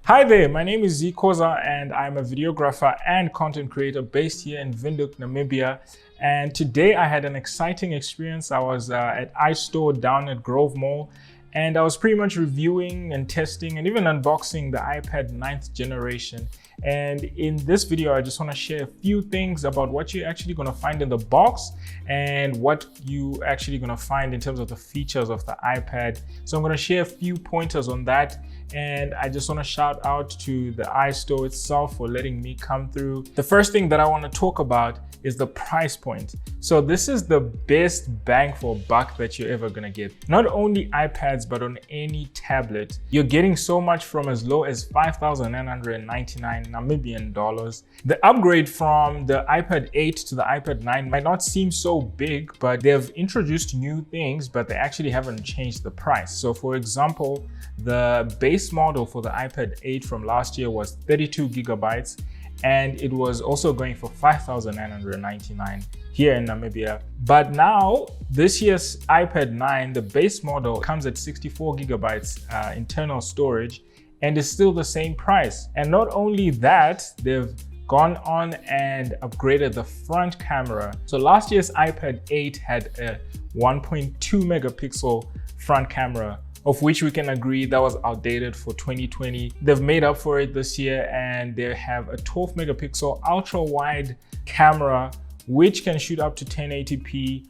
Hi there, my name is Zikoza and I'm a videographer and content creator based here in Windhoek, Namibia. And today I had an exciting experience. I was at iStore down at Grove Mall, and I was pretty much reviewing and testing and even unboxing the iPad 9th generation. And in this video, I just want to share a few things about what you're actually going to find in the box and what you actually going to find in terms of the features of the iPad. So I'm going to share a few pointers on that. And I just want to shout out to the iStore itself for letting me come through. The first thing that I want to talk about is the price point. So this is the best bang for buck that you're ever gonna get. Not only iPads, but on any tablet. You're getting so much from as low as 5,999 Namibian dollars. The upgrade from the iPad 8 to the iPad 9 might not seem so big, but they've introduced new things, but they actually haven't changed the price. So for example, the base model for the iPad 8 from last year was 32 gigabytes. And it was also going for 5,999 here in Namibia. But now, this year's iPad 9, the base model comes at 64 gigabytes internal storage, and is still the same price. And not only that, they've gone on and upgraded the front camera. So last year's iPad 8 had a 1.2 megapixel front camera, of which we can agree that was outdated for 2020. They've made up for it this year, and they have a 12 megapixel ultra wide camera, which can shoot up to 1080p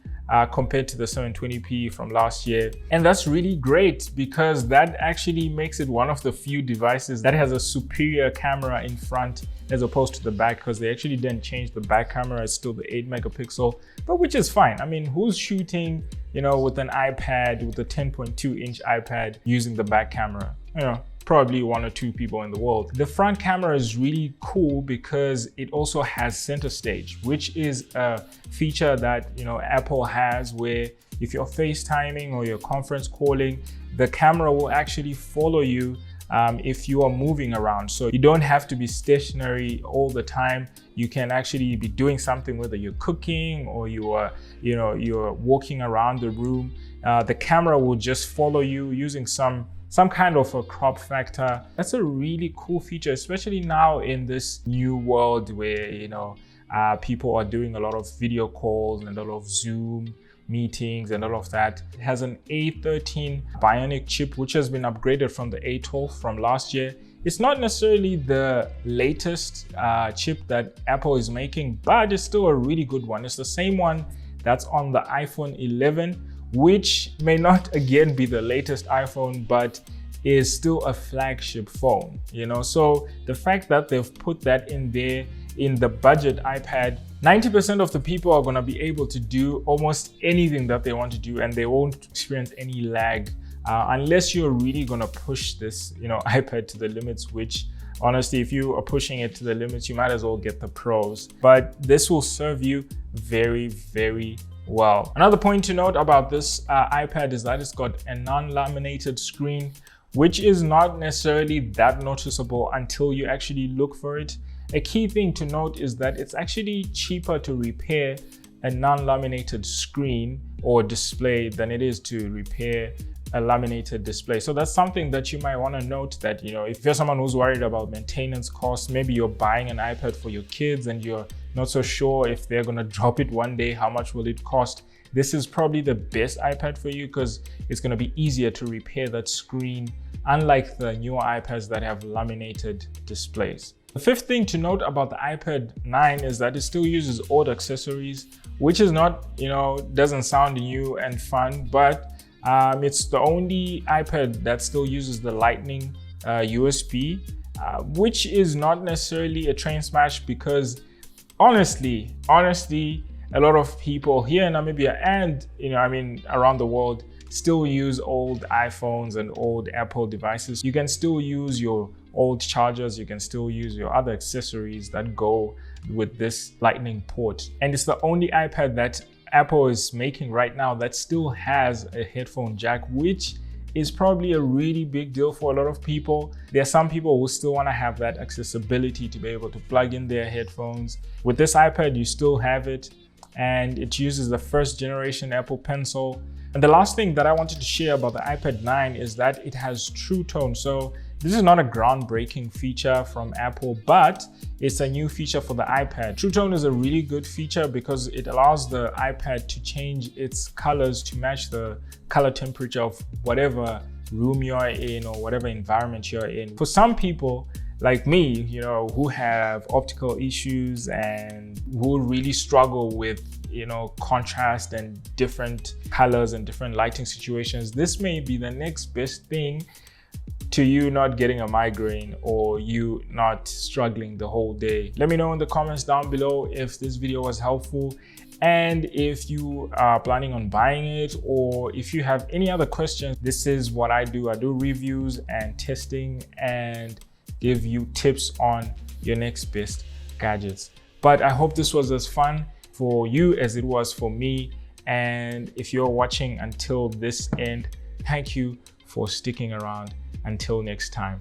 compared to the 720p from last year. And that's really great because that actually makes it one of the few devices that has a superior camera in front as opposed to the back, because they actually didn't change the back camera. It's still the 8 megapixel, but which is fine. I mean, who's shooting, with an iPad, with a 10.2 inch iPad using the back camera? Probably one or two people in the world. The front camera is really cool because it also has center stage, which is a feature that Apple has, where if you're FaceTiming or you're conference calling, the camera will actually follow you if you are moving around. So you don't have to be stationary all the time. You can actually be doing something, whether you're cooking or you're walking around the room. The camera will just follow you using some kind of a crop factor. That's a really cool feature, especially now in this new world where people are doing a lot of video calls and a lot of Zoom meetings and all of that. It has an A13 Bionic chip, which has been upgraded from the A12 from last year. It's not necessarily the latest chip that Apple is making, but it's still a really good one. It's the same one that's on the iPhone 11, which may not again be the latest iPhone, but is still a flagship phone. So the fact that they've put that in there in the budget iPad, 90% of the people are going to be able to do almost anything that they want to do, and they won't experience any lag unless you're really going to push this iPad to the limits, which honestly, if you are pushing it to the limits, you might as well get the Pros. But this will serve you very, very well. Another point to note about this iPad is that it's got a non-laminated screen, which is not necessarily that noticeable until you actually look for it. A key thing to note is that it's actually cheaper to repair a non-laminated screen or display than it is to repair a laminated display. So that's something that you might want to note, that if you're someone who's worried about maintenance costs, maybe you're buying an iPad for your kids and you're not so sure if they're going to drop it one day, how much will it cost? This is probably the best iPad for you because it's going to be easier to repair that screen, unlike the newer iPads that have laminated displays. The fifth thing to note about the iPad 9 is that it still uses old accessories, which is not, doesn't sound new and fun, but it's the only iPad that still uses the Lightning USB, which is not necessarily a train smash because honestly, a lot of people here in Namibia and around the world still use old iPhones and old Apple devices. You can still use your old chargers, you can still use your other accessories that go with this Lightning port. And it's the only iPad that Apple is making right now that still has a headphone jack, which is probably a really big deal for a lot of people. There are some people who still want to have that accessibility to be able to plug in their headphones. With this iPad, you still have it, and it uses the first generation Apple Pencil. And the last thing that I wanted to share about the iPad 9 is that it has True Tone. So This is not a groundbreaking feature from Apple, but it's a new feature for the iPad. True Tone is a really good feature because it allows the iPad to change its colors to match the color temperature of whatever room you're in or whatever environment you're in. For some people, like me, who have optical issues and who really struggle with, contrast and different colors and different lighting situations, this may be the next best thing to you not getting a migraine or you not struggling the whole day. Let me know in the comments down below if this video was helpful and if you are planning on buying it, or if you have any other questions. This is what I do. I do reviews and testing and give you tips on your next best gadgets. But I hope this was as fun for you as it was for me. And if you're watching until this end, thank you for sticking around. Until next time.